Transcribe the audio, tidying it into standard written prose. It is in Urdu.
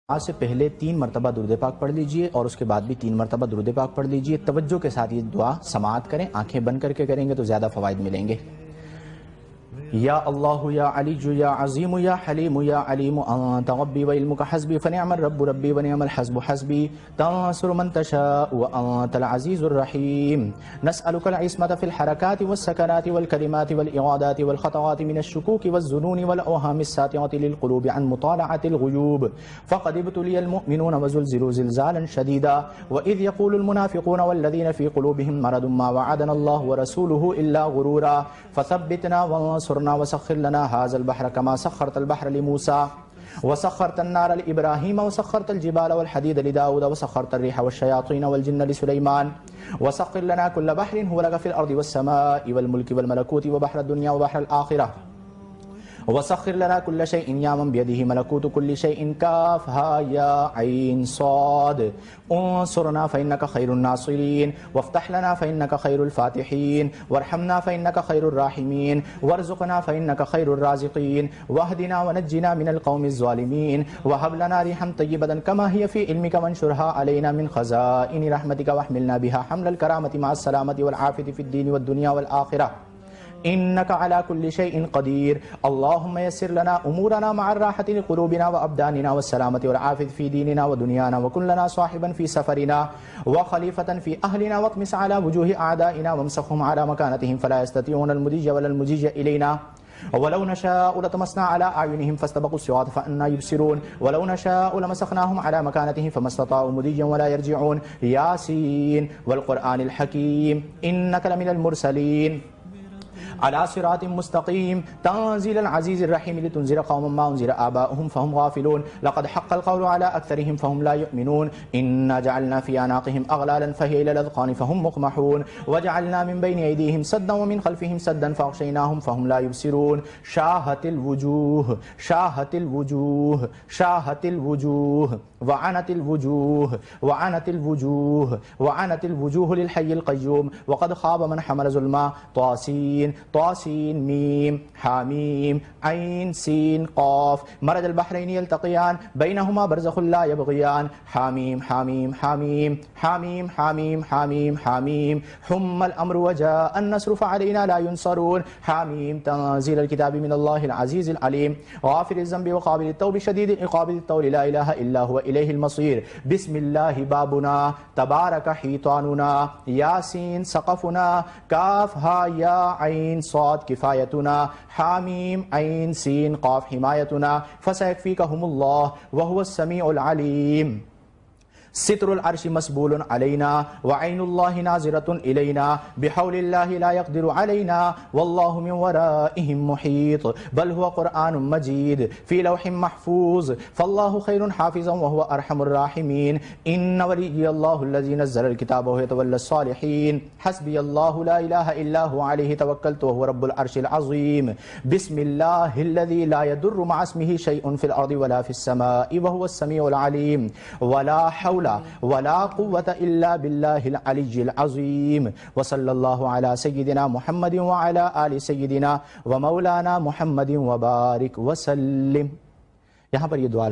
آج سے پہلے 3 مرتبہ درود پاک پڑھ لیجئے اور اس کے بعد بھی 3 مرتبہ درود پاک پڑھ لیجئے۔ توجہ کے ساتھ یہ دعا سماعت کریں، آنکھیں بند کر کے کریں گے تو زیادہ فوائد ملیں گے۔ یا اللہ یا علی یا عظیم یا حلیم یا علیم انت ربی وعلمک حسبی فنعم الرب ربی ونعم الحسب حسبی تنصر من تشاء وانت العزیز الرحیم نسألک العصمة في الحركات والسكنات والكلمات والإرادات والخطوات من الشكوك والظنون والأوهام الساطعة للقلوب عن مطالعة الغيوب فقد ابتلي المؤمنون وزلزلوا زلزالا شديدا وإذ يقول المنافقون والذين في قلوبهم مرض ما وعدنا الله ورسوله إلا غرورا فثبتنا وانصرنا وسخر لنا هذا البحر كما سخرت البحر لموسى وسخرت النار لإبراهيم وسخرت الجبال والحديد لداود وسخرت الريح والشياطين والجن لسليمان وسخر لنا كل بحر هو لك في الأرض والسماء والملك والملكوت وبحر الدنيا وبحر الآخرة وسخر لنا كل شيء يا من بيده ملكوت كل شيء كافها يا عين صاد انصرنا فإنك خير الناصرين وافتح لنا فإنك خير الفاتحين وارحمنا فإنك خير الراحمين وارزقنا فإنك خير الرازقين واهدنا ونجنا من القوم الظالمين وهب لنا ريحا طيبة كما هي في علمك وانشرها علينا من خزائن رحمتك واحملنا بها حمل الكرامة مع السلامة والعافية في الدين والدنيا والآخرة إنك على كل شيء قدير اللهم يسر لنا أمورنا مع الراحة لقلوبنا وأبداننا والسلامة والعافية في ديننا ودنيانا وكن لنا صاحبا في سفرنا وخليفة في أهلنا واطمس على وجوه أعدائنا وامسخهم على مكانتهم فلا يستطيعون المضي ولا المجيء إلينا ولو نشاء لطمسنا على أعينهم فاستبقوا الصراط فأنا يبصرون ولو نشاء لمسخناهم على مكانتهم فما استطاعوا مضيا ولا يرجعون ياسين والقرآن الحكيم إنك لمن المرسلين على صراط مستقيم تنزيل العزيز الرحيم لتنذر قوما ما أنذر آباؤهم فهم غافلون لقد حق القول على أكثرهم فهم لا يؤمنون إنا جعلنا في أعناقهم أغلالا فهي إلى الأذقان فهم مقمحون وجعلنا من بين أيديهم سدا ومن خلفهم سدا فأغشيناهم فهم لا يبصرون شاهت الوجوه شاهت الوجوه شاهت الوجوه وعنت الوجوه وعنت الوجوه وعنت الوجوه للحي القيوم وقد خاب من حمل ظلما طاسين طاسين ميم حاميم عين سين قاف مرج البحرين يلتقيان بينهما برزخ لا يبغيان حاميم حاميم حاميم حاميم حاميم حاميم حاميم حم الأمر وجاء النصر فعلينا لا ينصرون حاميم تنزيل الكتاب من الله العزيز العليم غافر الذنب وقابل التوب شديد العقاب الطول لا إله إلا هو إليه المصير بسم الله بابنا تبارك حيطاننا ياسين سقفنا كاف ها يا عين صاد كفايتنا حاميم عين سين قاف حمايتنا فسيكفيكهم الله وهو السميع العليم ستر العرش مسبول علينا وعين الله ناظرة إلينا بحول الله لا يقدر علينا والله من ورائهم محيط بل هو قرآن مجيد في لوح محفوظ فالله خير حافظا وهو أرحم الراحمين إن ولي الله الذي نزل الكتاب وهو يتولى الصالحين حسبي الله لا إله إلا هو عليه توكلت وهو رب العرش العظيم بسم الله الذي لا يضر مع اسمه شيء في الأرض ولا في السماء وهو السميع العليم ولا حول ولا قوة إلا بالله العلي العظيم وصلى الله على سيدنا محمد وعلى آل سيدنا ومولانا محمد وبارك وسلم۔ یہاں پر یہ دعا